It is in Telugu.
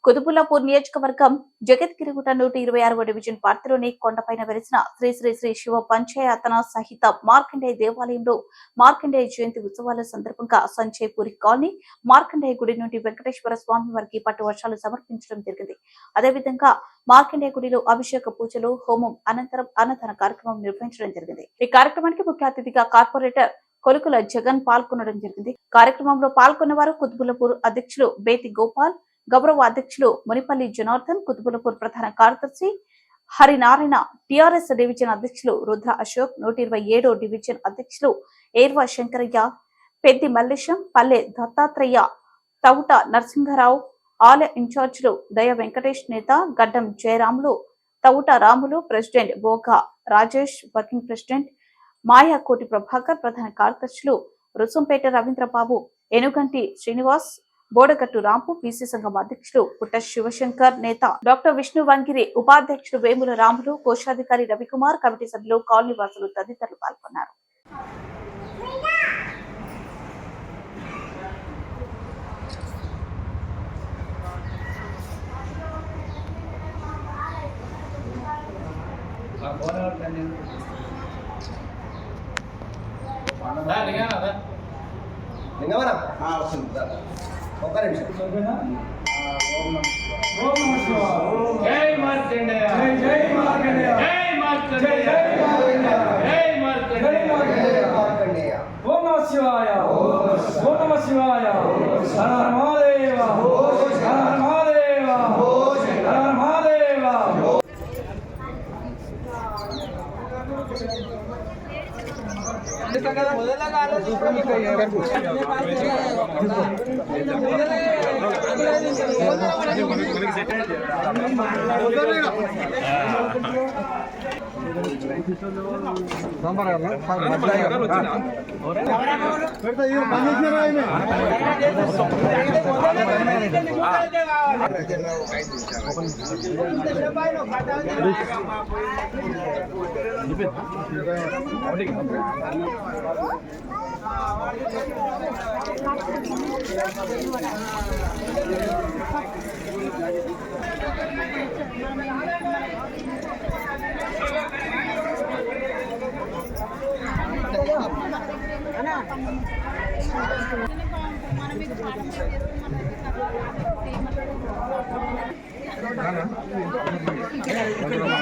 కుతుబుల్లాపూర్ నియోజకవర్గం జగద్గిరిగుట్ట 126వ డివిజన్ పరిధిలోని కొండపైన వెలిసిన శ్రీ శ్రీ శ్రీ శివ పంచయాతన సహిత మార్కండేయ దేవాలయంలో మార్కండేయ జయంతి ఉత్సవాల సందర్భంగా సంజయ్ పూరి కాలనీ మార్కండేయ గుడి నుండి వెంకటేశ్వర స్వామి వారికి పట్టు వర్షాలు సమర్పించడం జరిగింది. అదేవిధంగా మార్కండేయ గుడిలో అభిషేక పూజలు, హోమం అనంతరం అన్నదాన కార్యక్రమం నిర్వహించడం జరిగింది. ఈ కార్యక్రమానికి ముఖ్య అతిథిగా కార్పొరేటర్ కొలుకుల జగన్ పాల్గొనడం జరిగింది. కార్యక్రమంలో పాల్గొన్న వారు కుతుబుల్లాపూర్ అధ్యక్షులు బేతి గోపాల్, గౌరవ అధ్యక్షులు మునిపల్లి జనార్దన్, కుతుబుల్లాపూర్ ప్రధాన కార్యదర్శి హరినారాయణ, టిఆర్ఎస్ డివిజన్ అధ్యక్షులు రుద్ర అశోక్, 127వ డివిజన్ అధ్యక్షులు ఏర్వ శంకరయ్య, పెద్ది మల్లేశం, పల్లె దత్తాత్రేయ, తవుట నరసింహారావు, ఆలయ ఇన్ఛార్జీలు దయ వెంకటేష్, నేత గడ్డం Jayaramulu, తవుట Ramulu, president బోగా Rajesh, working president మాయాకోటి Prabhakar, ప్రధాన కార్యదర్శులు రుసంపేట రవీంద్రబాబు, ఎనుగంటి శ్రీనివాస్, బోడగట్టు రాంపు, పీసీ సంఘం అధ్యక్షుడు పుట్ట శివశంకర్, నేత డాక్టర్ విష్ణు వంగిరి, ఉపాధ్యక్షుడు వేముల రాములు, కోశాధికారి రవికుమార్, కమిటీ సభ్యులు, కాలనీ వాసులు తదితరులు పాల్గొన్నారు. ఒక్క నిమిషం. జై మార్కండేయ, జై మార్కండేయ, జై మార్కండేయ, జై మార్కండేయ. ఓం నమః శివాయ, ఓం నమః శివాయ. హర హర మహాదేవ, హర హర మహాదేవ, హర హర మహాదేవ.